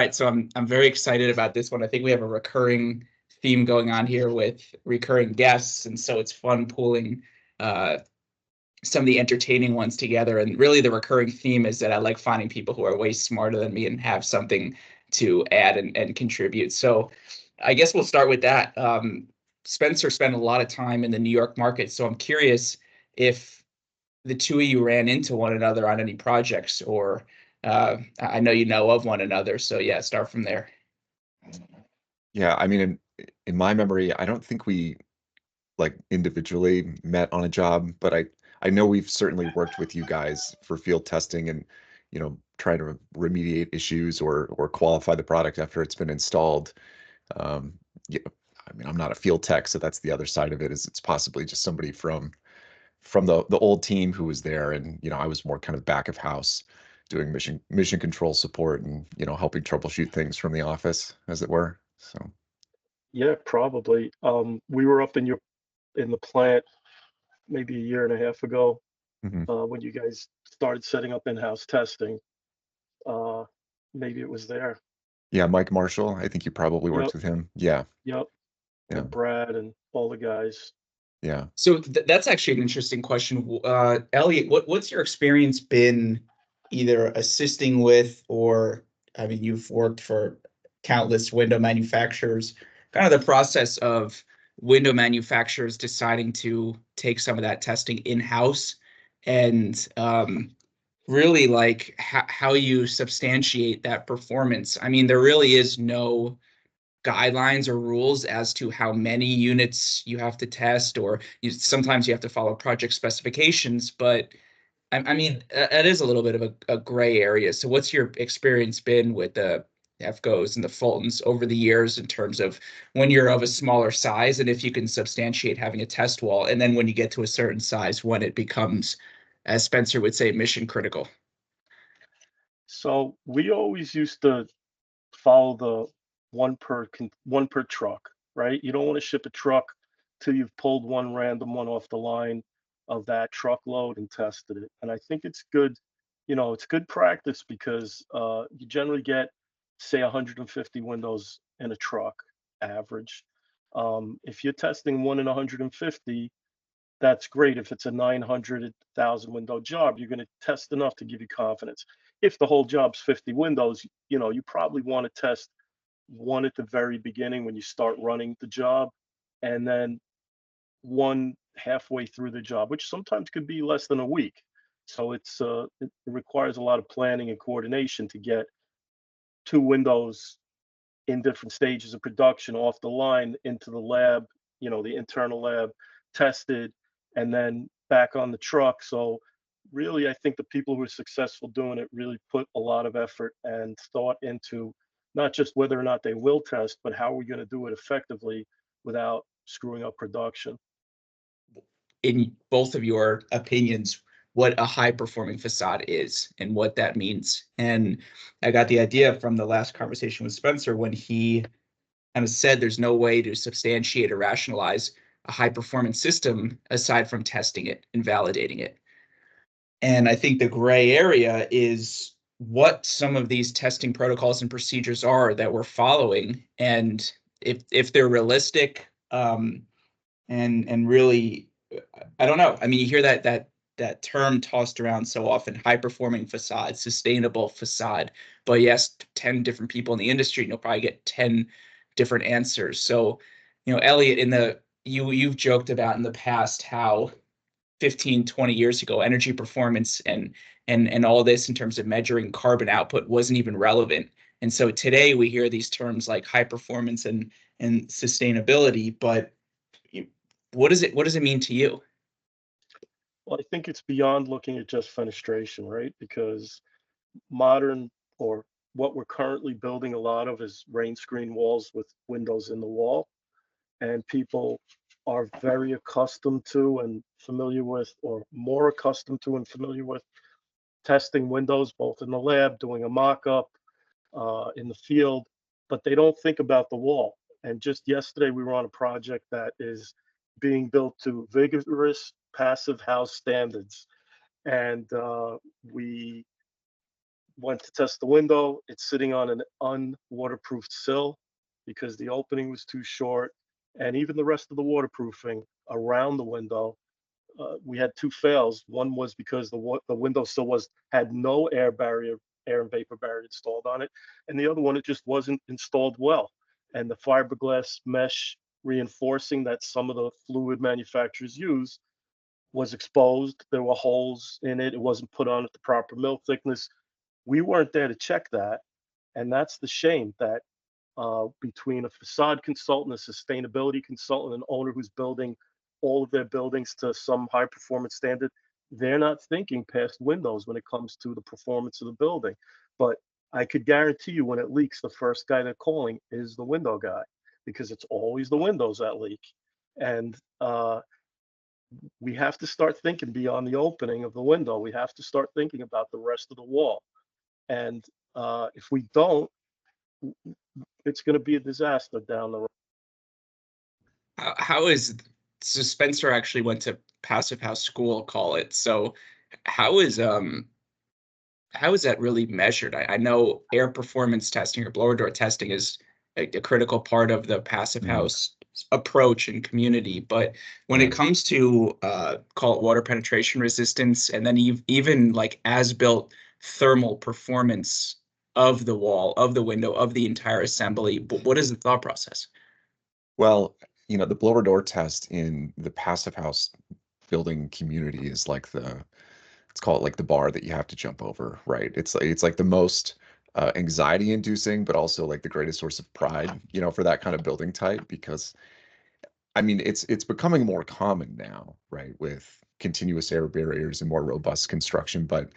right, so I'm very excited about this one. I think we have a recurring theme going on here with recurring guests, and so it's fun pulling uh, some of the entertaining ones together. And really, the recurring theme is that I like finding people who are way smarter than me and have something to add and contribute. So I guess we'll start with that. Spencer spent a lot of time in the New York market, so I'm curious if the two of you ran into one another on any projects, or I know you know of one another. So yeah, start from there. Yeah, I mean, in my memory, I don't think we like individually met on a job, but I know we've certainly worked with you guys for field testing and, trying to remediate issues or qualify the product after it's been installed. Um, yeah, I mean, I'm not a field tech, so that's the other side of it, is it's possibly just somebody from the old team who was there, and I was more kind of back of house doing mission control support and helping troubleshoot things from the office, as it were. So Yeah, probably. We were up in the plant maybe a year and a half ago mhm. when you guys started setting up in-house testing. Uh, Maybe it was there. Yeah, Mike Marshall, I think you probably Yep, worked with him. Yeah, yep. yeah, And Brad and all the guys. yeah. So that's actually an interesting question. Elliot, what's your experience been either assisting with, or I mean, you've worked for countless window manufacturers, kind of the process of window manufacturers deciding to take some of that testing in-house, and really like how you substantiate that performance. I mean, there really is no guidelines or rules as to how many units you have to test, or sometimes you have to follow project specifications, but I mean, it is a little bit of a gray area. So what's your experience been with the FGOs and the Fultons over the years in terms of when you're of a smaller size, and if you can substantiate having a test wall, and then when you get to a certain size, when it becomes, as Spencer would say, mission critical? So we always used to follow the one per truck, right? You don't want to ship a truck till you've pulled one random one off the line of that truckload and tested it. And I think it's good, it's good practice because you generally get, say, 150 windows in a truck average. If you're testing one in 150, that's great. If it's a 900,000 window job, you're going to test enough to give you confidence. If the whole job's 50 windows, you probably want to test one at the very beginning when you start running the job, and then one halfway through the job, which sometimes could be less than a week. So it requires a lot of planning and coordination to get two windows in different stages of production off the line into the lab, the internal lab, tested, and then back on the truck. So really, I think the people who are successful doing it really put a lot of effort and thought into not just whether or not they will test, but how are we going to do it effectively without screwing up production. In both of your opinions, what a high performing facade is and what that means. And I got the idea from the last conversation with Spencer when he kind of said there's no way to substantiate or rationalize a high performance system aside from testing it and validating it. And I think the gray area is what some of these testing protocols and procedures are that we're following, and if they're realistic, and really, I don't know. I mean, you hear that term tossed around so often: high performing facade, sustainable facade. But yes, 10 different people in the industry, and you'll probably get 10 different answers. So, Elliot, you've joked about in the past how 15, 20 years ago, energy performance and all this in terms of measuring carbon output wasn't even relevant. And so today we hear these terms like high performance and sustainability, but what does it mean to you? Well, I think it's beyond looking at just fenestration, right? Because modern or what we're currently building a lot of is rain screen walls with windows in the wall. And people are very accustomed to and familiar with, or more accustomed to and familiar with, testing windows both in the lab, doing a mock-up in the field, but they don't think about the wall. And just yesterday, we were on a project that is being built to vigorous passive house standards, and we went to test the window. It's sitting on an unwaterproofed sill because the opening was too short. And even the rest of the waterproofing around the window, we had two fails. One was because the window sill had no air barrier, air and vapor barrier installed on it, and the other one, it just wasn't installed well. And the fiberglass mesh reinforcing that some of the fluid manufacturers use was exposed. There were holes in it. It wasn't put on at the proper mill thickness. We weren't there to check that, and that's the shame that between a facade consultant, a sustainability consultant, an owner who's building all of their buildings to some high performance standard, they're not thinking past windows when it comes to the performance of the building. But I could guarantee you when it leaks, the first guy they're calling is the window guy because it's always the windows that leak. And we have to start thinking beyond the opening of the window. We have to start thinking about the rest of the wall. And if we don't, it's going to be a disaster down the road. How is so Spencer actually went to Passive House School, call it. So how is that really measured? I know air performance testing or blower door testing is a critical part of the Passive House approach and community, but when it comes to call it water penetration resistance, and then even like as built thermal performance of the wall, of the window, of the entire assembly, what is the thought process? Well, the blower door test in the Passive House building community is like let's call it like the bar that you have to jump over, right? It's like the most anxiety inducing, but also like the greatest source of pride, for that kind of building type, because I mean, it's becoming more common now, right, with continuous air barriers and more robust construction. But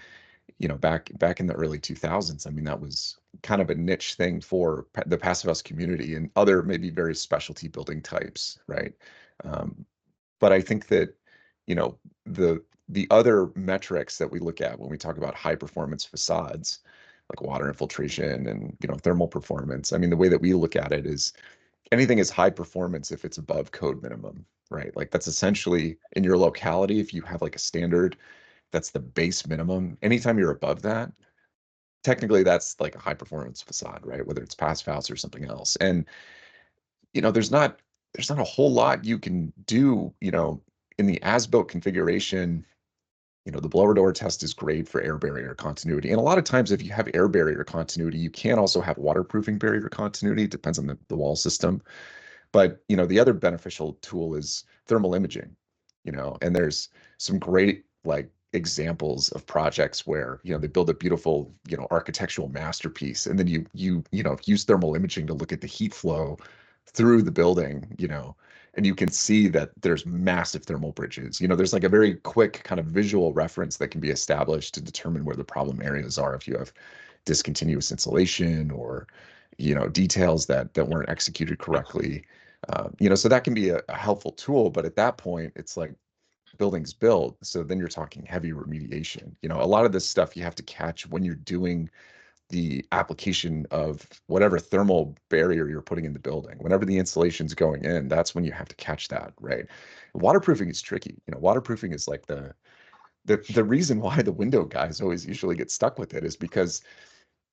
back in the early 2000s, I mean, that was kind of a niche thing for the Passive House community and other maybe very specialty building types, right? But I think that you know the other metrics that we look at when we talk about high performance facades, like water infiltration and thermal performance. I mean, the way that we look at it is anything is high performance if it's above code minimum, right? Like that's essentially in your locality. If you have like a standard that's the base minimum, anytime you're above that, technically that's like a high performance facade, right? Whether it's Passive House or something else. And there's not a whole lot you can do, in the as-built configuration. The blower door test is great for air barrier continuity. And a lot of times if you have air barrier continuity, you can also have waterproofing barrier continuity. It depends on the wall system. But, the other beneficial tool is thermal imaging, and there's some great like examples of projects where, they build a beautiful, architectural masterpiece, and then you use thermal imaging to look at the heat flow through the building, and you can see that there's massive thermal bridges. There's like a very quick kind of visual reference that can be established to determine where the problem areas are if you have discontinuous insulation or, details that weren't executed correctly. So that can be a helpful tool, but at that point, it's like buildings built. So then you're talking heavy remediation. A lot of this stuff you have to catch when you're doing the application of whatever thermal barrier you're putting in the building. Whenever the insulation's going in, that's when you have to catch that, right? Waterproofing is tricky. Waterproofing is like the reason why the window guys always usually get stuck with it is because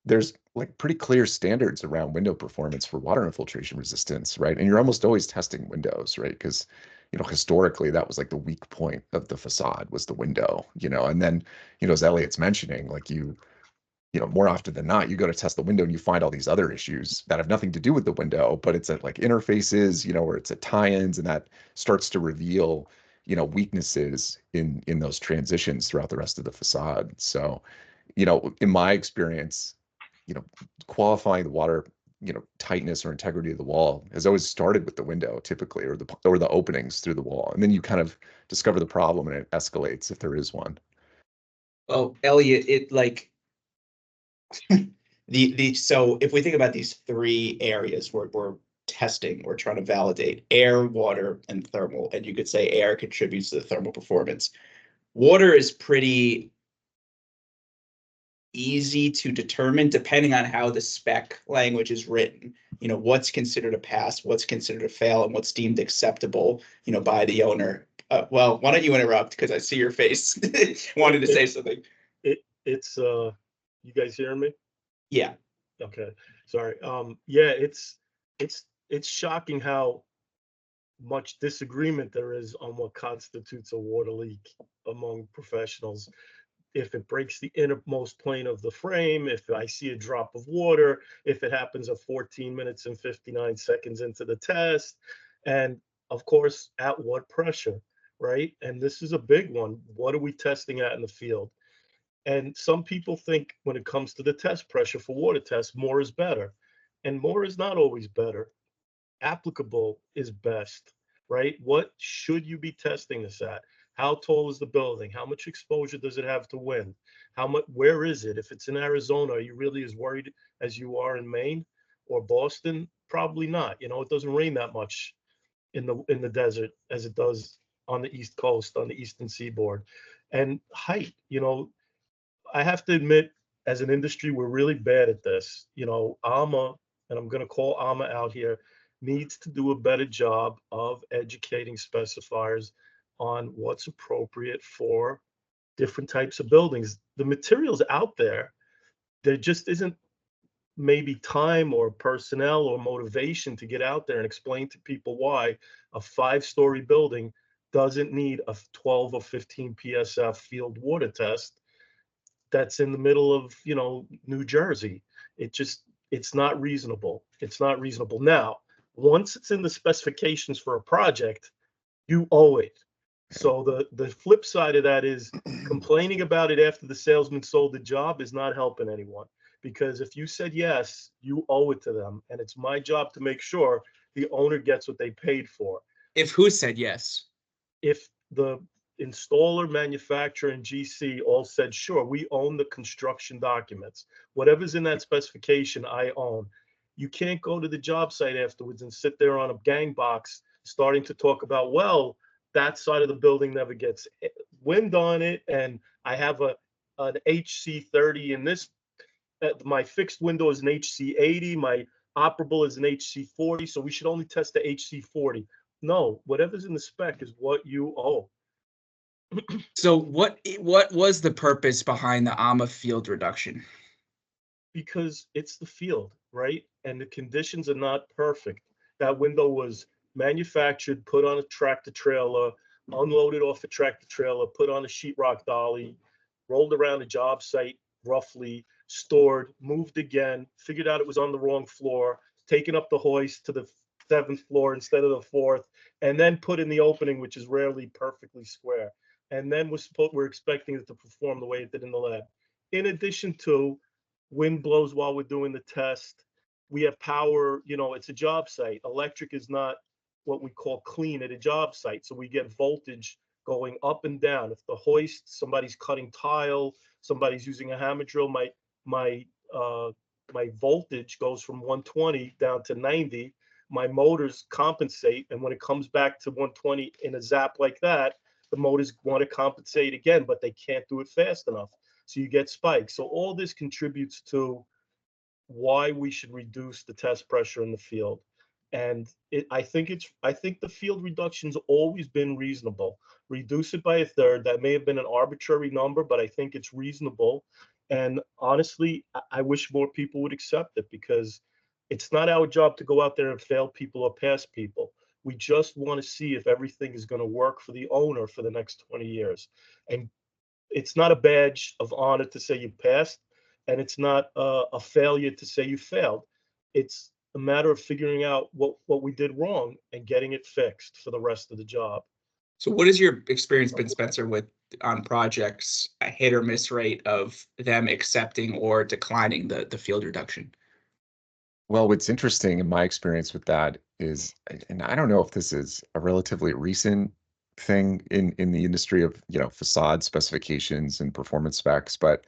there's like pretty clear standards around window performance for water infiltration resistance, right? And you're almost always testing windows, right? Because historically that was like the weak point of the facade was the window, and then as Elliot's mentioning, like more often than not, you go to test the window and you find all these other issues that have nothing to do with the window, but it's at like interfaces, where it's at tie-ins, and that starts to reveal, weaknesses in those transitions throughout the rest of the facade. So, in my experience, qualifying the water, tightness or integrity of the wall has always started with the window typically, or the openings through the wall. And then you kind of discover the problem and it escalates if there is one. Well, Elliot, it like so if we think about these three areas where we're testing, we're trying to validate air, water, and thermal, and you could say air contributes to the thermal performance. Water is pretty easy to determine depending on how the spec language is written. What's considered a pass, what's considered a fail, and what's deemed acceptable, by the owner. Well, why don't you interrupt because I see your face wanted to say something. It's You guys hearing me? Yeah. Okay, sorry. Yeah, it's shocking how much disagreement there is on what constitutes a water leak among professionals. If it breaks the innermost plane of the frame, if I see a drop of water, if it happens at 14 minutes and 59 seconds into the test, and of course, at what pressure, right? And this is a big one. What are we testing at in the field? And some people think when it comes to the test pressure for water tests, more is better. And more is not always better. Applicable is best, right? What should you be testing this at? How tall is the building? How much exposure does it have to wind? How much, where is it? If it's in Arizona, are you really as worried as you are in Maine or Boston? Probably not. You know, it doesn't rain that much in the desert as it does on the East Coast, on the Eastern Seaboard. And height, you know, I have to admit, as an industry, we're really bad at this. You know, AMA, and I'm going to call AMA out here, needs to do a better job of educating specifiers on what's appropriate for different types of buildings. The materials out there, there just isn't maybe time or personnel or motivation to get out there and explain to people why a 5-story building doesn't need a 12 or 15 PSF field water test that's in the middle of, you know, New Jersey. It just, it's not reasonable. It's not reasonable. Now, once it's in the specifications for a project, you owe it. So the flip side of that is complaining about it after the salesman sold the job is not helping anyone. Because if you said yes, you owe it to them. And it's my job to make sure the owner gets what they paid for. If who said yes? If the installer, manufacturer, and GC all said, sure, we own the construction documents. Whatever's in that specification, I own. You can't go to the job site afterwards and sit there on a gang box starting to talk about, well, that side of the building never gets wind on it. And I have an HC30 in this, my fixed window is an HC80, my operable is an HC40. So we should only test the HC40. No, whatever's in the spec is what you owe. So what was the purpose behind the AMA field reduction? Because it's the field, right? And the conditions are not perfect. That window was manufactured, put on a tractor trailer, unloaded off a tractor trailer, put on a sheetrock dolly, rolled around a job site roughly, stored, moved again, figured out it was on the wrong floor, taken up the hoist to the 7th floor instead of the 4th, and then put in the opening, which is rarely perfectly square. And then we're expecting it to perform the way it did in the lab. In addition to wind blows while we're doing the test. We have power, you know, it's a job site. Electric is not what we call clean at a job site. So we get voltage going up and down. If the hoist, somebody's cutting tile, somebody's using a hammer drill, my my voltage goes from 120 down to 90. My motors compensate, and when it comes back to 120 in a zap like that, the motors want to compensate again, but they can't do it fast enough. So you get spikes. So all this contributes to why we should reduce the test pressure in the field. And I think the field reduction's always been reasonable. Reduce it by a third. That may have been an arbitrary number, but I think it's reasonable. And honestly, I wish more people would accept it, because it's not our job to go out there and fail people or pass people. We just want to see if everything is going to work for the owner for the next 20 years. And it's not a badge of honor to say you passed, and it's not a failure to say you failed. It's a matter of figuring out what we did wrong and getting it fixed for the rest of the job. So what has your experience been, Spencer, with on projects, a hit or miss rate of them accepting or declining the field reduction? Well, what's interesting in my experience with that is, and I don't know if this is a relatively recent thing in the industry of, you know, facade specifications and performance specs, but,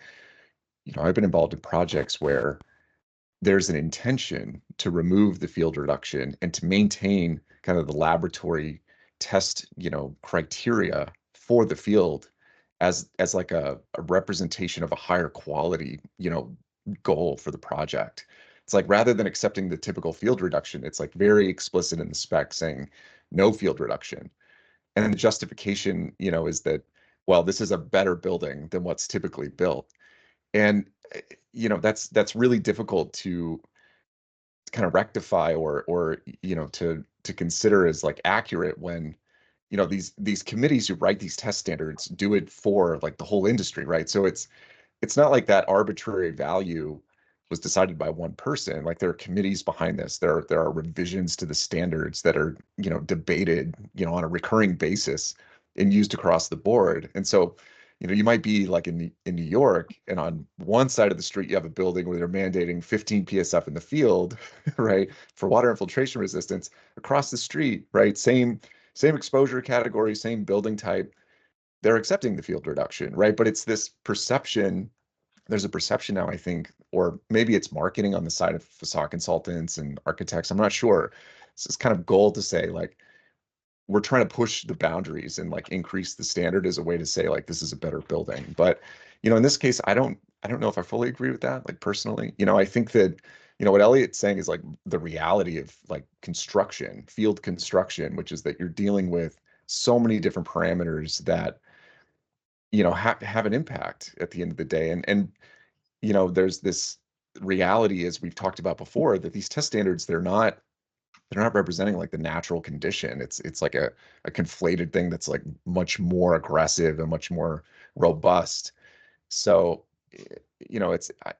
you know, I've been involved in projects where there's an intention to remove the field reduction and to maintain kind of the laboratory test, you know, criteria for the field as like a representation of a higher quality, you know, goal for the project. It's like, rather than accepting the typical field reduction, it's like very explicit in the spec saying no field reduction. And then the justification, you know, is that, well, this is a better building than what's typically built. And that's really difficult to kind of rectify or to consider as like accurate when these committees who write these test standards do it for like the whole industry, right? So it's not like that arbitrary value was decided by one person. Like there are committees behind this. There are revisions to the standards that are, debated, on a recurring basis and used across the board. And so, you might be like in New York, and on one side of the street you have a building where they're mandating 15 PSF in the field, right, for water infiltration resistance. Across the street, right, same exposure category, same building type, they're accepting the field reduction, right? But it's this perception. There's a perception now, I think, or maybe it's marketing on the side of facade consultants and architects. I'm not sure. It's this kind of goal to say like we're trying to push the boundaries and like increase the standard as a way to say like this is a better building. But in this case, I don't know if I fully agree with that. Like personally, I think that what Elliot's saying is like the reality of like construction, field construction, which is that you're dealing with so many different parameters that have an impact at the end of the day. And there's this reality, as we've talked about before, that these test standards, they're not representing like the natural condition. It's like a conflated thing that's like much more aggressive and much more robust. So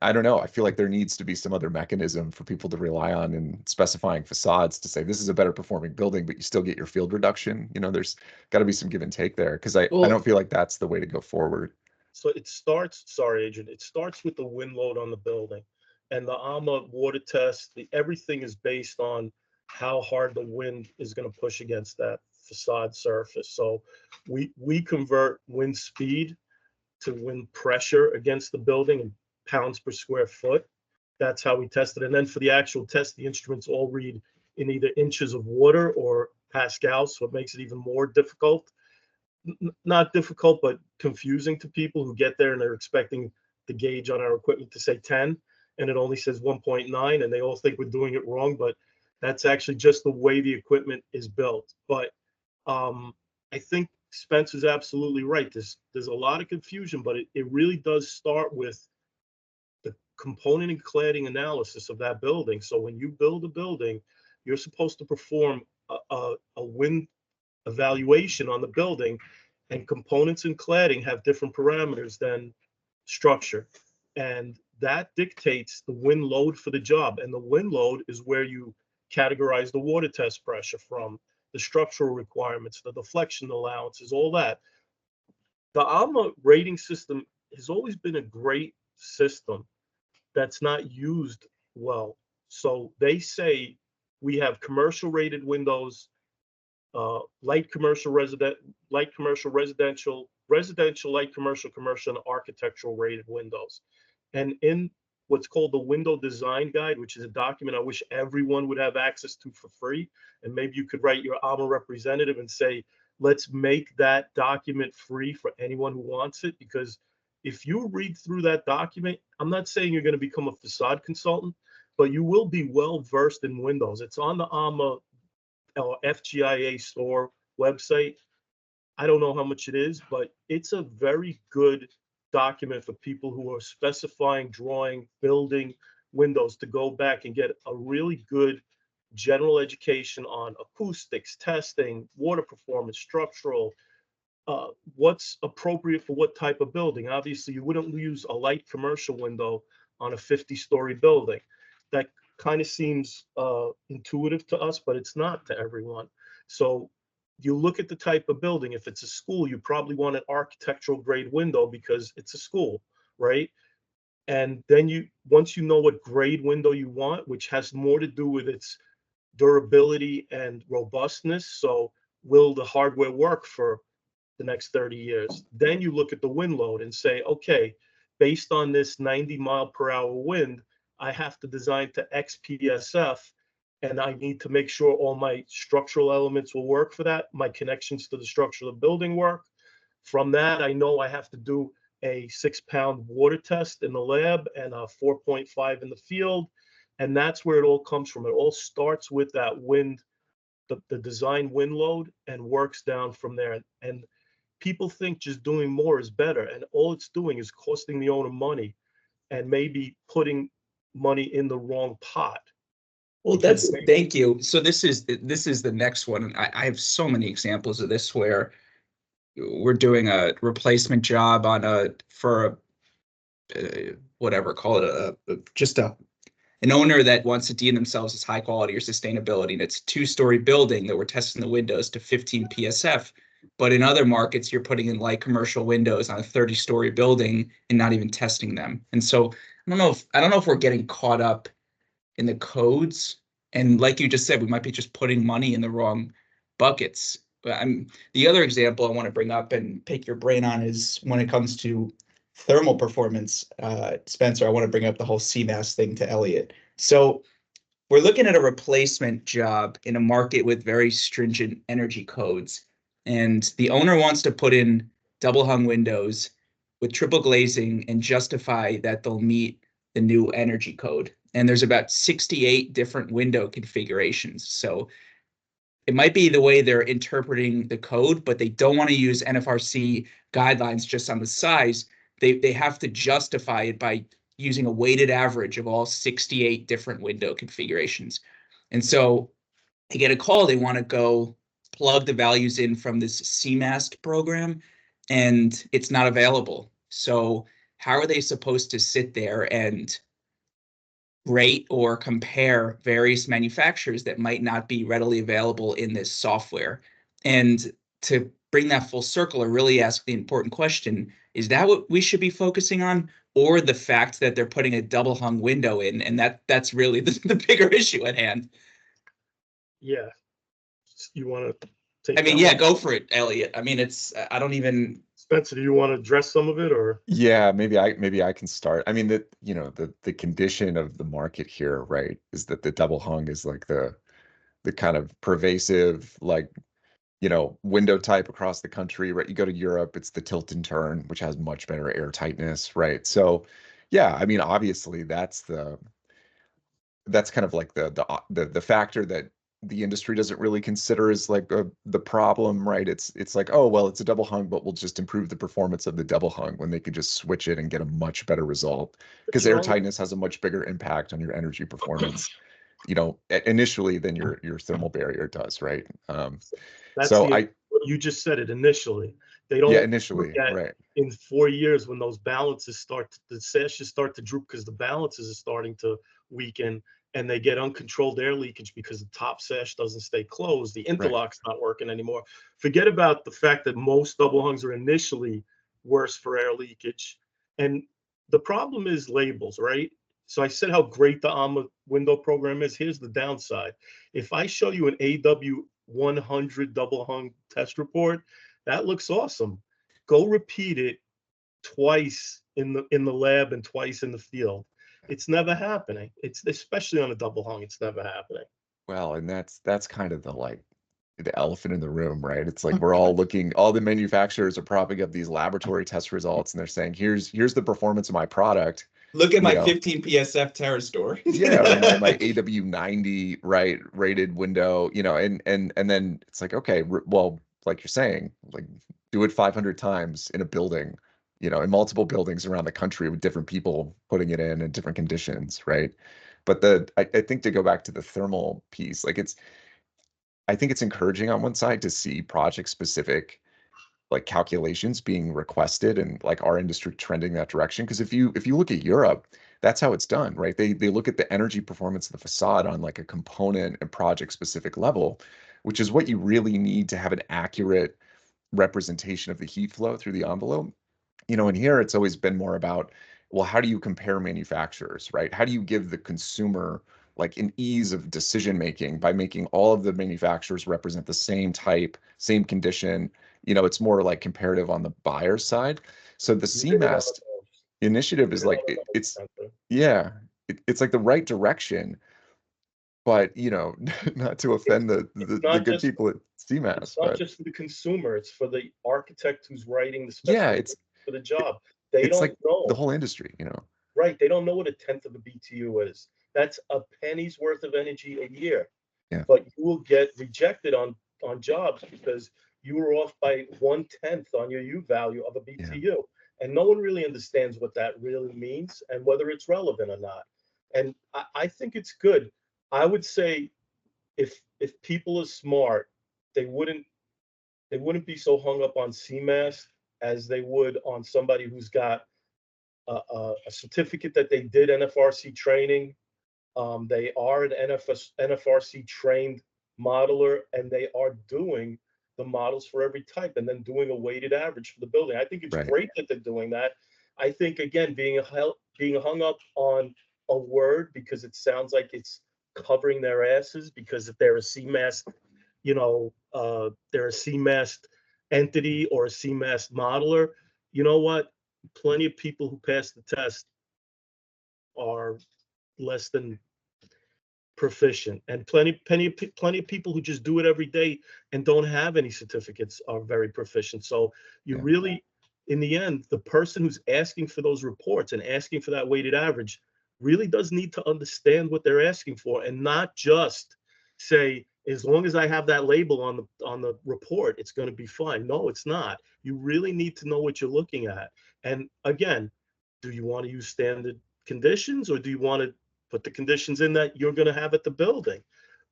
I don't know. I feel like there needs to be some other mechanism for people to rely on in specifying facades to say this is a better performing building, but you still get your field reduction. There's got to be some give and take there, because I Well, don't feel like that's the way to go forward. So it starts, sorry, Adrian, it starts with the wind load on the building. And the AMA water test, everything is based on how hard the wind is going to push against that facade surface. So we convert wind speed to wind pressure against the building in pounds per square foot. That's how we test it. And then for the actual test, the instruments all read in either inches of water or Pascals, so it makes it even more difficult. Not difficult, but confusing to people who get there and they're expecting the gauge on our equipment to say 10 and it only says 1.9 and they all think we're doing it wrong, but that's actually just the way the equipment is built. But I think Spencer's absolutely right. There's a lot of confusion, but it really does start with the component and cladding analysis of that building. So when you build a building, you're supposed to perform a wind evaluation on the building, and components and cladding have different parameters than structure. And that dictates the wind load for the job. And the wind load is where you categorize the water test pressure from, the structural requirements, the deflection allowances, all that. The ALMA rating system has always been a great system that's not used well. So they say we have commercial rated windows, light commercial residential, light commercial, and architectural rated windows. And in what's called the window design guide, which is a document I wish everyone would have access to for free. And maybe you could write your ALMA representative and say, let's make that document free for anyone who wants it. Because if you read through that document, I'm not saying you're going to become a facade consultant, but you will be well versed in windows. It's on the ALMA or FGIA store website. I don't know how much it is, but it's a very good document for people who are specifying, drawing, building windows to go back and get a really good general education on acoustics, testing, water performance, structural, what's appropriate for what type of building. Obviously, you wouldn't use a light commercial window on a 50-story building. That kind of seems intuitive to us, but it's not to everyone. So you look at the type of building. If it's a school, you probably want an architectural grade window because it's a school, right? And then once you know what grade window you want, which has more to do with its durability and robustness. So will the hardware work for the next 30 years? Then you look at the wind load and say, okay, based on this 90-mile-per-hour wind, I have to design to XPSF, and I need to make sure all my structural elements will work for that. My connections to the structure of the building work. From that, I know I have to do a 6-pound water test in the lab and a 4.5 in the field. And that's where it all comes from. It all starts with that wind, the design wind load, and works down from there. And people think just doing more is better, and all it's doing is costing the owner money. and maybe putting money in the wrong pot. Well, Because thank you. So this is the next one. And I have so many examples of this where we're doing a replacement job for whatever, call it an owner that wants to deem themselves as high quality or sustainability. And it's a 2-story building that we're testing the windows to 15 PSF. But in other markets, you're putting in light commercial windows on a 30-story building and not even testing them. And so I don't know if we're getting caught up in the codes. And like you just said, we might be just putting money in the wrong buckets. But the other example I want to bring up and pick your brain on is when it comes to thermal performance. Spencer, I want to bring up the whole CMAS thing to Eliot. So we're looking at a replacement job in a market with very stringent energy codes. And the owner wants to put in double hung windows with triple glazing and justify that they'll meet the new energy code. And there's about 68 different window configurations. So it might be the way they're interpreting the code, but they don't want to use NFRC guidelines just on the size. They have to justify it by using a weighted average of all 68 different window configurations. And so they get a call, they want to go plug the values in from this CMAST program, and it's not available. So how are they supposed to sit there and rate or compare various manufacturers that might not be readily available in this software? And to bring that full circle or really ask the important question, is that what we should be focusing on, or the fact that they're putting a double hung window in, and that's really the bigger issue at hand? yeah, you want to take I mean, that yeah, one? go for it, Eliot. I mean, I don't even. Spencer, do you want to address some of it, or? Yeah, maybe I can start. I mean, the condition of the market here, right, is that the double hung is like the kind of pervasive, like, window type across the country, right? You go to Europe, it's the tilt and turn, which has much better air tightness, right? So yeah, I mean, obviously that's kind of like the factor that the industry doesn't really consider as like the problem, right? It's like, oh well, it's a double hung, but we'll just improve the performance of the double hung when they could just switch it and get a much better result, because air tightness has a much bigger impact on your energy performance, initially than your thermal barrier does, right? That's So you just said it initially. They yeah, don't initially, look at right. in 4 years when those balances the sashes start to droop because the balances are starting to weaken, and they get uncontrolled air leakage because the top sash doesn't stay closed. The interlock's not working anymore. Forget about the fact that most double hungs are initially worse for air leakage. And the problem is labels, right? So I said how great the AMA window program is. Here's the downside. If I show you an AW 100 double hung test report, that looks awesome. Go repeat it twice in the lab and twice in the field. It's never happening. It's especially on a double hung, it's never happening. Well, and that's kind of the elephant in the room, right? It's like we're all looking, all the manufacturers are propping up these laboratory test results and they're saying, here's the performance of my product. Look at you my know, 15 PSF Terrastor. yeah, or my AW90, right, rated window, and then it's like, okay, well, like you're saying, like do it 500 times in a building, in multiple buildings around the country with different people putting it in different conditions, right? But I think to go back to the thermal piece, like I think it's encouraging on one side to see project specific like calculations being requested and like our industry trending that direction. Because if you look at Europe, that's how it's done, right? They look at the energy performance of the facade on like a component and project specific level, which is what you really need to have an accurate representation of the heat flow through the envelope. In here it's always been more about, well, how do you compare manufacturers, right? How do you give the consumer like an ease of decision making by making all of the manufacturers represent the same type, same condition? It's more like comparative on the buyer side. So the CMAST initiative is like yeah, it's like the right direction, but not to offend the Not good just people at It's CMAS, not but just for the consumer, it's for the architect who's writing the yeah, specification for the job. They it's don't like the know, whole industry. right? They don't know what a tenth of a BTU is. That's a penny's worth of energy a year. Yeah. But you will get rejected on jobs because you were off by 1/10 on your U value of a Yeah. BTU. And no one really understands what that really means and whether it's relevant or not. And I think it's good. I would say if people are smart, they wouldn't be so hung up on CMAS as they would on somebody who's got a certificate that they did NFRC training. They are an NFRC trained modeler, and they are doing the models for every type and then doing a weighted average for the building. I think it's Right. great that they're doing that. I think, again, being hung up on a word because it sounds like it's covering their asses because if they're a CMAS, they're a CMAS entity or a CMAS modeler, you know what? Plenty of people who pass the test are less than proficient, and plenty of people who just do it every day and don't have any certificates are very proficient. So you Yeah. really, in the end, the person who's asking for those reports and asking for that weighted average really does need to understand what they're asking for and not just say, as long as I have that label on the report, it's going to be fine. No, it's not. You really need to know what you're looking at. And again, do you want to use standard conditions, or do you want to put the conditions in that you're going to have at the building?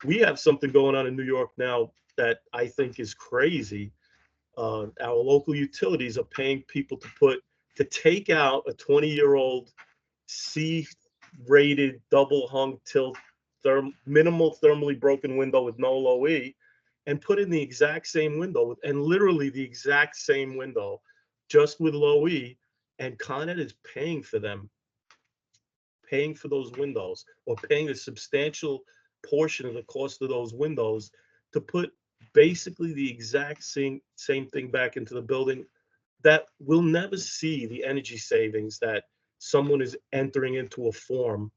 We have something going on in New York now that I think is crazy. Our local utilities are paying people to take out a 20-year-old C-rated double hung tilt minimal thermally broken window with no low E and put in the exact same window and literally the exact same window just with low E, and Con Ed is paying for them, paying for those windows or paying a substantial portion of the cost of those windows to put basically the exact same thing back into the building that will never see the energy savings that someone is entering into a form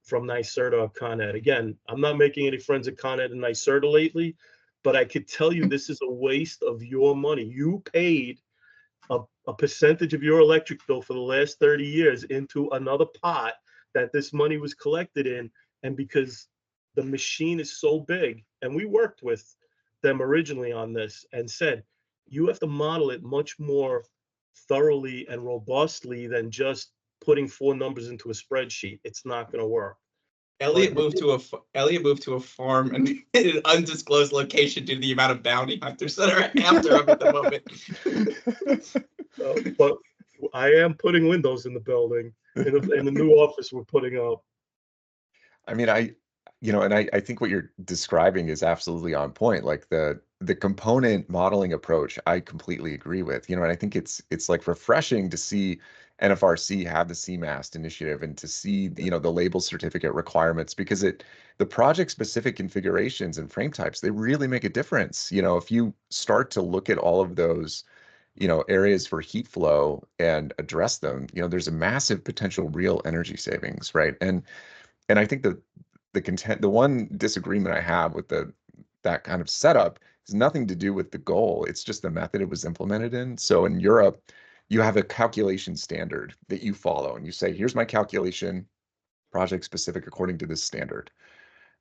from NYSERDA or Con Ed. Again, I'm not making any friends at Con Ed and NYSERDA lately, but I could tell you this is a waste of your money. You paid a percentage of your electric bill for the last 30 years into another pot that this money was collected in. And because the machine is so big, and we worked with them originally on this and said, you have to model it much more thoroughly and robustly than just putting four numbers into a spreadsheet. It's not going to work. Elliot moved to a farm in an undisclosed location due to the amount of bounty hunters that are after him at the moment. But I am putting windows in the building, in the new office we're putting up. I mean, I think what you're describing is absolutely on point. Like the component modeling approach, I completely agree with. And I think it's like refreshing to see NFRC have the CMAST initiative and to see, the label certificate requirements, because the project specific configurations and frame types, they really make a difference. If you start to look at all of those, areas for heat flow and address them, there's a massive potential real energy savings, right? And I think the one disagreement I have with that kind of setup has nothing to do with the goal. It's just the method it was implemented in. So in Europe, you have a calculation standard that you follow, and you say, here's my calculation, project specific according to this standard,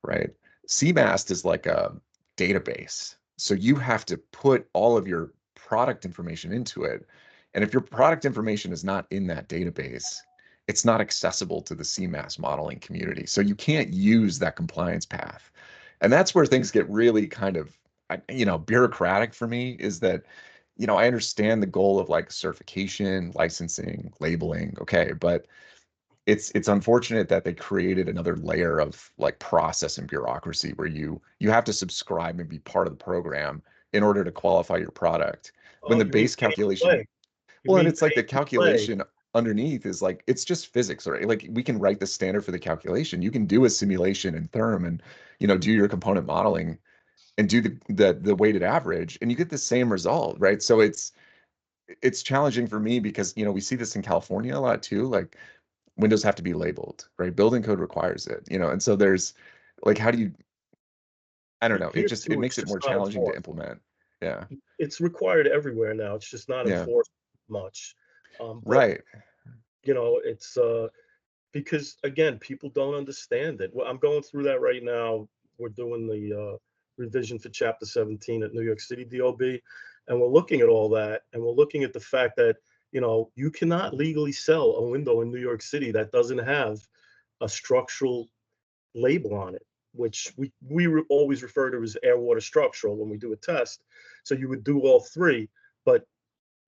right? CMAST is like a database. So you have to put all of your product information into it. And if your product information is not in that database, it's not accessible to the CMAS modeling community. So you can't use that compliance path. And that's where things get really kind of, bureaucratic for me, is that, I understand the goal of like certification, licensing, labeling. Okay. But it's unfortunate that they created another layer of like process and bureaucracy where you have to subscribe and be part of the program in order to qualify your product. When Oh, the you mean base pay to calculation, play? You well, and mean it's like pay the to play? calculation underneath is like, it's just physics, right? Like we can write the standard for the calculation. You can do a simulation in Therm and, do your component modeling and do the weighted average, and you get the same result, right? So it's challenging for me because, we see this in California a lot too. Like windows have to be labeled, right? Building code requires it, and so there's like, how do you, I don't know, Here it too, it's makes it just more not challenging to enforced. implement. Yeah. It's required everywhere now. It's just not Yeah. enforced much. But Right. it's because again, people don't understand it. Well, I'm going through that right now. We're doing the revision for Chapter 17 at New York City DOB, and we're looking at all that, and we're looking at the fact that You know, you cannot legally sell a window in New York City that doesn't have a structural label on it, which we always refer to as air, water, structural when we do a test. So you would do all three, but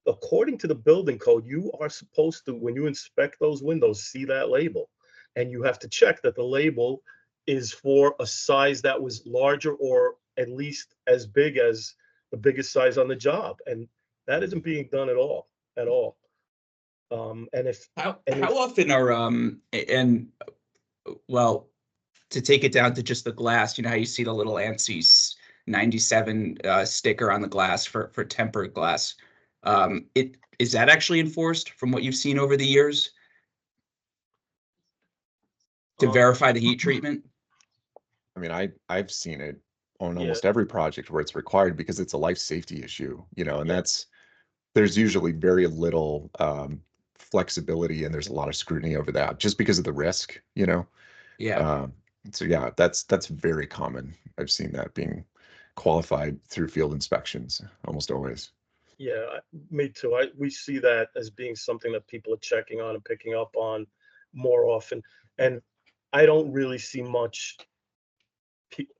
according to the building code, you are supposed to, when you inspect those windows, see that label. And you have to check that the label is for a size that was larger or at least as big as the biggest size on the job. And that isn't being done at all, at all. And if How often are and well, to take it down to just the glass, you know how you see the little ANSYS 97 sticker on the glass for tempered glass. It is that actually enforced from what you've seen over the years to verify the heat treatment? I mean, I've seen it on Yeah. almost every project where it's required because it's a life safety issue, you know, and Yeah. there's usually very little flexibility and there's a lot of scrutiny over that just because of the risk, you know. Yeah. So yeah, that's very common. I've seen that being qualified through field inspections almost always. Yeah, me too. We see that as being something that people are checking on and picking up on more often. And I don't really see much.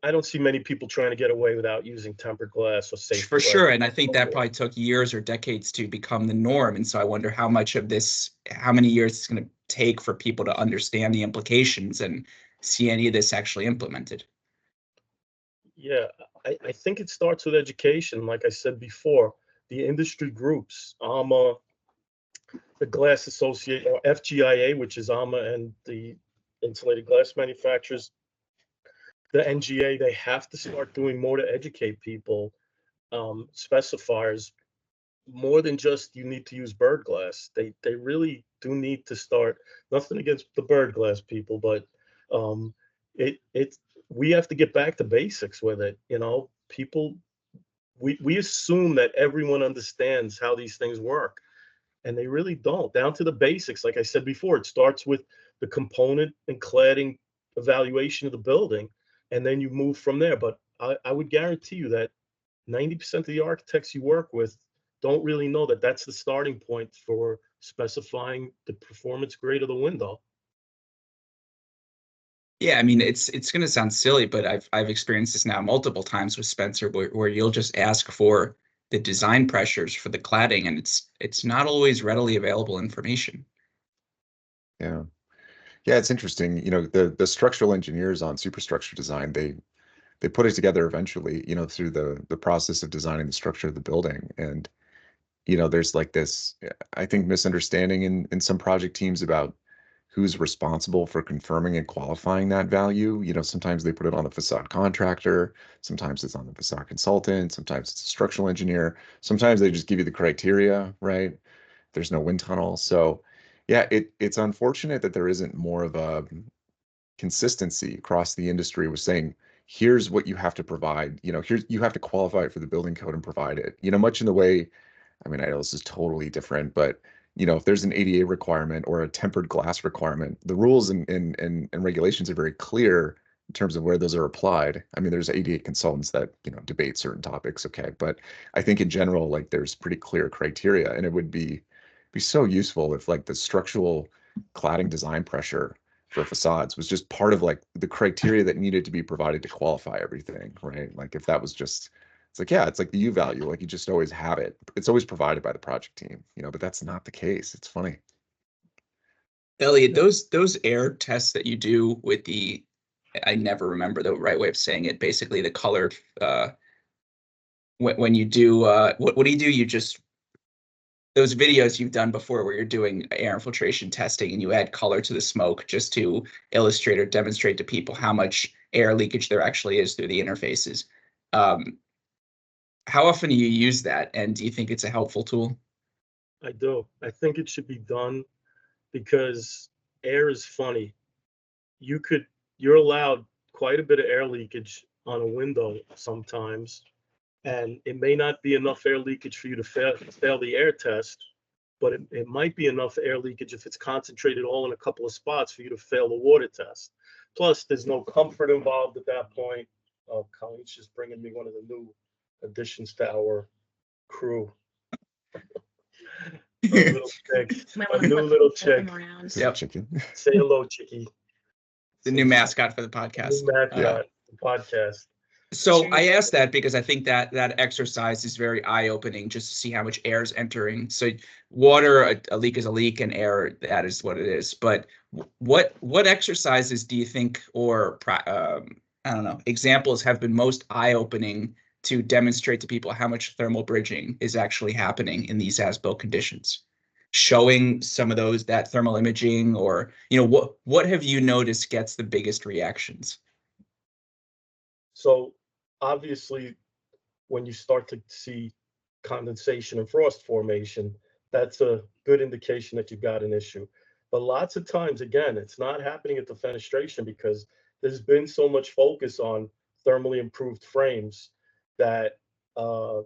I don't see many people trying to get away without using tempered glass or safe For glass. sure. And I think that probably took years or decades to become the norm. And so I wonder how much of this, how many years it's going to take for people to understand the implications and see any of this actually implemented. Yeah, I think it starts with education. Like I said before, the industry groups, AMA, the Glass Association, or FGIA, which is AMA and the insulated glass manufacturers, the NGA, they have to start doing more to educate people, specifiers, more than just you need to use bird glass. They really do need to start. Nothing against the bird glass people, but um, it we have to get back to basics with it. You know, people, we assume that everyone understands how these things work, and they really don't. Down to the basics. Like I said before, it starts with the component and cladding evaluation of the building, and then you move from there. But I would guarantee you that 90% of the architects you work with don't really know that that's the starting point for specifying the performance grade of the window. Yeah, I mean, it's going to sound silly, but I've experienced this now multiple times with Spencer, where you'll just ask for the design pressures for the cladding, and it's not always readily available information. Yeah. Yeah, it's interesting. You know, the structural engineers on superstructure design, they put it together eventually, you know, through the process of designing the structure of the building. And, you know, there's like this, I think, misunderstanding in some project teams about who's responsible for confirming and qualifying that value. You know, sometimes they put it on the facade contractor, sometimes it's on the facade consultant, sometimes it's a structural engineer, sometimes they just give you the criteria, right? There's no wind tunnel. So yeah, it's unfortunate that there isn't more of a consistency across the industry with saying, here's what you have to provide. You know, here's, you have to qualify for the building code and provide it. You know, much in the way, I mean, I know this is totally different, but you know, if there's an ADA requirement or a tempered glass requirement, the rules and regulations are very clear in terms of where those are applied. I mean, there's ADA consultants that, you know, debate certain topics, okay, but I think in general, like there's pretty clear criteria, and it would be so useful if like the structural cladding design pressure for facades was just part of like the criteria that needed to be provided to qualify everything, right? Like if that was just, it's like, yeah, it's like the U value, like you just always have it. It's always provided by the project team, you know, but that's not the case. It's funny. Elliot, those air tests that you do with the, I never remember the right way of saying it, basically the colored, when you do, what do you do? You just, those videos you've done before where you're doing air infiltration testing and you add color to the smoke just to illustrate or demonstrate to people how much air leakage there actually is through the interfaces. Um, how often do you use that, and do you think it's a helpful tool? I do. I think it should be done because air is funny. You're allowed quite a bit of air leakage on a window sometimes, and it may not be enough air leakage for you to fail the air test, but it might be enough air leakage if it's concentrated all in a couple of spots for you to fail the water test. Plus, there's no comfort involved at that point. Oh, Colleen's just bringing me one of the new additions to our crew. A little chick, Might a wanna new flip- little flip them chick. around. Yep. Chicken. Say hello, chickie. The new mascot for the podcast. New mascot, the podcast. So I asked that because I think that that exercise is very eye-opening, just to see how much air is entering. So water, a leak is a leak, and air, that is what it is. But what exercises do you think, or I don't know, examples have been most eye-opening to demonstrate to people how much thermal bridging is actually happening in these as-built conditions? Showing some of those, that thermal imaging, or what have you noticed gets the biggest reactions? So obviously, when you start to see condensation and frost formation, that's a good indication that you've got an issue. But lots of times, again, it's not happening at the fenestration because there's been so much focus on thermally improved frames that our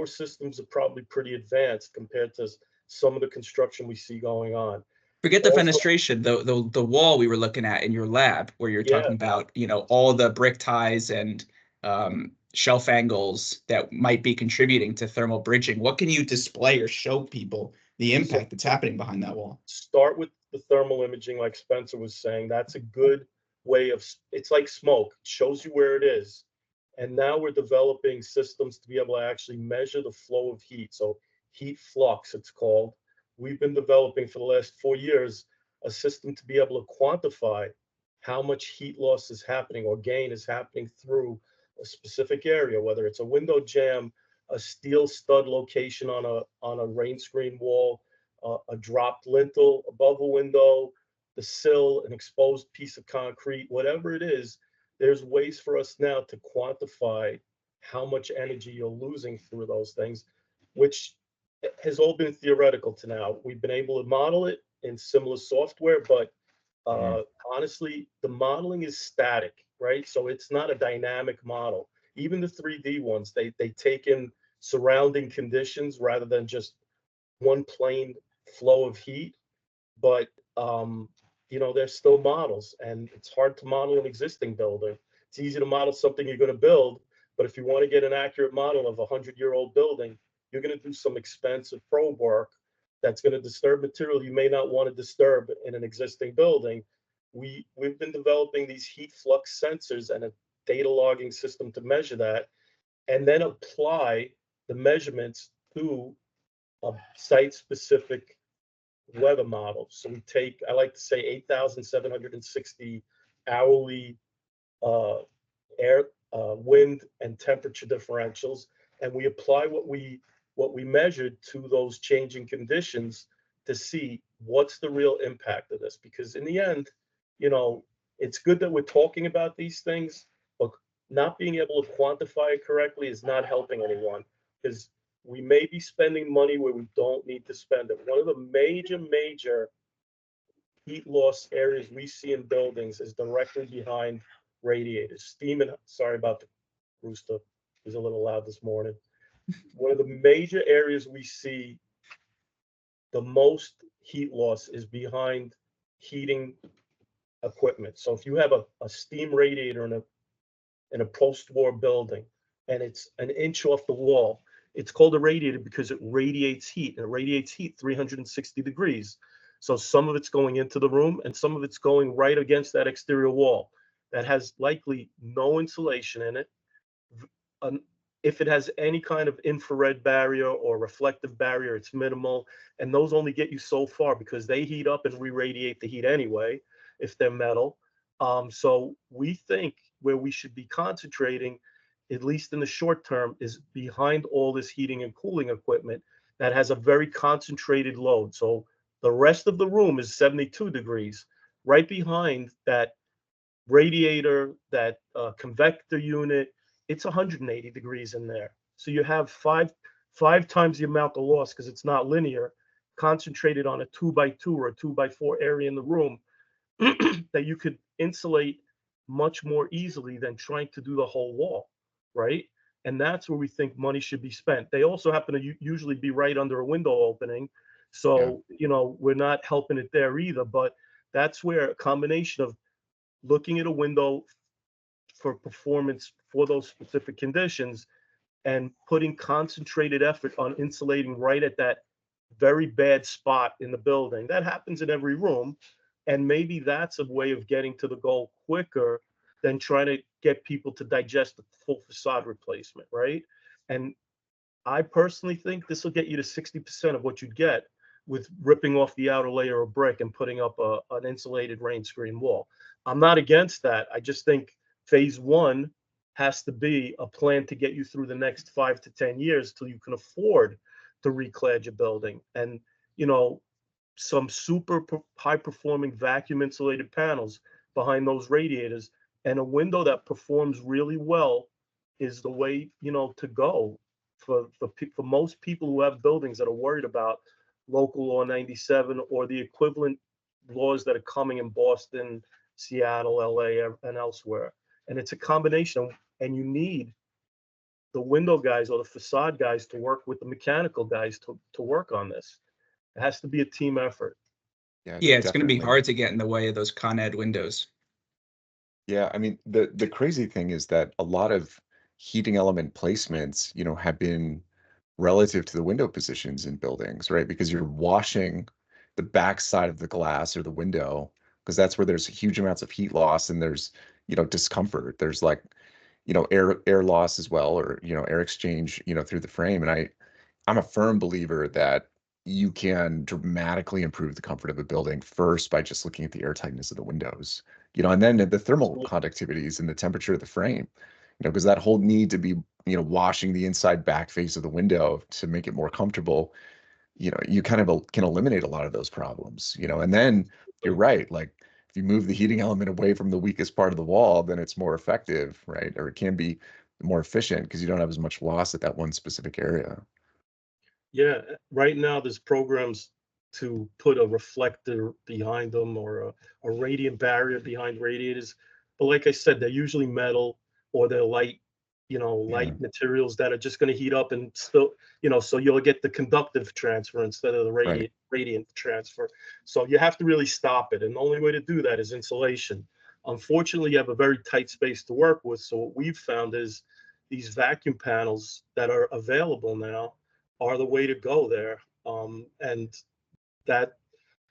systems are probably pretty advanced compared to some of the construction we see going on. Forget the Also, fenestration, the wall we were looking at in your lab, where you're yeah, talking about, all the brick ties and shelf angles that might be contributing to thermal bridging. What can you display or show people the so impact that's happening behind that wall? start with the thermal imaging, like Spencer was saying. That's a good way of, it's like smoke, it shows you where it is. And now we're developing systems to be able to actually measure the flow of heat. So heat flux, it's called. We've been developing for the last 4 years a system to be able to quantify how much heat loss is happening or gain is happening through a specific area, whether it's a window jamb, a steel stud location on a rain screen wall, a dropped lintel above a window, the sill, an exposed piece of concrete, whatever it is. There's ways for us now to quantify how much energy you're losing through those things, which has all been theoretical to now. We've been able to model it in similar software, but honestly, the modeling is static, right? So it's not a dynamic model. Even the 3D ones, they take in surrounding conditions rather than just one plain flow of heat. But there's still models, and it's hard to model an existing building. It's easy to model something you're going to build, but if you want to get an accurate model of a 100-year-old building, you're going to do some expensive probe work that's going to disturb material you may not want to disturb in an existing building. We've been developing these heat flux sensors and a data logging system to measure that, and then apply the measurements to a site-specific weather model. So we take, I like to say, 8,760 hourly air, wind, and temperature differentials, and we apply what we measured to those changing conditions to see what's the real impact of this. Because in the end, it's good that we're talking about these things, but not being able to quantify it correctly is not helping anyone, because we may be spending money where we don't need to spend it. One of the major heat loss areas we see in buildings is directly behind radiators. Steam and, sorry about the rooster, he's a little loud this morning. One of the major areas we see the most heat loss is behind heating equipment. So if you have a steam radiator in a post-war building and it's an inch off the wall, it's called a radiator because it radiates heat, and it radiates heat 360 degrees. So some of it's going into the room and some of it's going right against that exterior wall that has likely no insulation in it. If it has any kind of infrared barrier or reflective barrier, it's minimal. And those only get you so far because they heat up and re-radiate the heat anyway, if they're metal. So we think where we should be concentrating, at least in the short term, is behind all this heating and cooling equipment that has a very concentrated load. So the rest of the room is 72 degrees. Right behind that radiator, that convector unit, it's 180 degrees in there. So you have five times the amount of loss, because it's not linear, concentrated on a 2x2 or a 2x4 area in the room that you could insulate much more easily than trying to do the whole wall, right? And that's where we think money should be spent. They also happen to usually be right under a window opening. So, we're not helping it there either, but that's where a combination of looking at a window for performance for those specific conditions and putting concentrated effort on insulating right at that very bad spot in the building. That happens in every room. And maybe that's a way of getting to the goal quicker than trying to get people to digest the full facade replacement, right? And I personally think this will get you to 60% of what you'd get with ripping off the outer layer of brick and putting up an insulated rain screen wall. I'm not against that. I just think phase one has to be a plan to get you through the next 5 to 10 years till you can afford to reclad your building. And, you know, some super high performing vacuum insulated panels behind those radiators and a window that performs really well is the way, you know, to go for most people who have buildings that are worried about local law 97 or the equivalent laws that are coming in Boston, Seattle, LA, and elsewhere. And it's a combination, and you need the window guys or the facade guys to work with the mechanical guys to work on this. It has to be a team effort. Yeah, it's going to be hard to get in the way of those Con Ed windows. Yeah, I mean, the crazy thing is that a lot of heating element placements, you know, have been relative to the window positions in buildings, right? Because you're washing the back side of the glass or the window, because that's where there's huge amounts of heat loss and there's, you know, discomfort. There's like, you know, air loss as well, or, you know, air exchange, you know, through the frame. And I'm a firm believer that you can dramatically improve the comfort of a building first by just looking at the air tightness of the windows, you know, and then the thermal conductivities and the temperature of the frame, you know, because that whole need to be, you know, washing the inside back face of the window to make it more comfortable, you know, you kind of can eliminate a lot of those problems, you know, and then you're right. Like if you move the heating element away from the weakest part of the wall, then it's more effective, right? Or it can be more efficient because you don't have as much loss at that one specific area. Yeah, right now there's programs to put a reflector behind them or a radiant barrier behind radiators. But like I said, they're usually metal or they're light, you know, light materials that are just going to heat up and still, you know, so you'll get the conductive transfer instead of the radiant transfer. So you have to really stop it. And the only way to do that is insulation. Unfortunately, you have a very tight space to work with. So what we've found is these vacuum panels that are available now are the way to go there. And that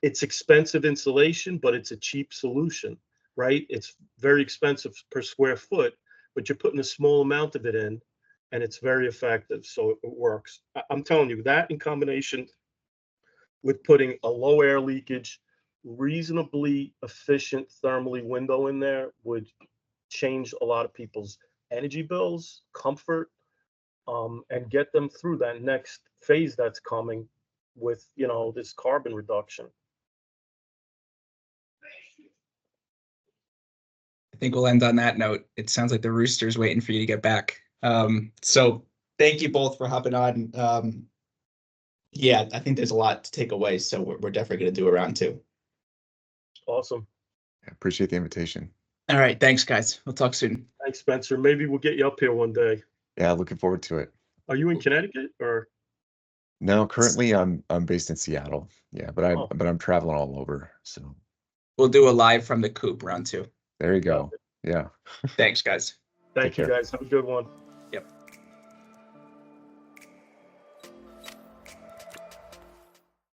it's expensive insulation, but it's a cheap solution, right? It's very expensive per square foot, but you're putting a small amount of it in and it's very effective. So it works. I'm telling you that in combination with putting a low air leakage, reasonably efficient thermally window in there would change a lot of people's energy bills, comfort, and get them through that next phase that's coming with, you know, this carbon reduction. I think we'll end on that note. It sounds like the rooster's waiting for you to get back. So thank you both for hopping on. Yeah, I think there's a lot to take away. So we're definitely going to do a round two. Awesome. I appreciate the invitation. All right. Thanks, guys. We'll talk soon. Thanks, Spencer. Maybe we'll get you up here one day. Yeah, looking forward to it. Are you in Connecticut or? No, currently I'm based in Seattle. Yeah, but I'm traveling all over. So we'll do a live from the coop round two. There you go. Yeah. Thanks, guys. Thank you, guys. Have a good one.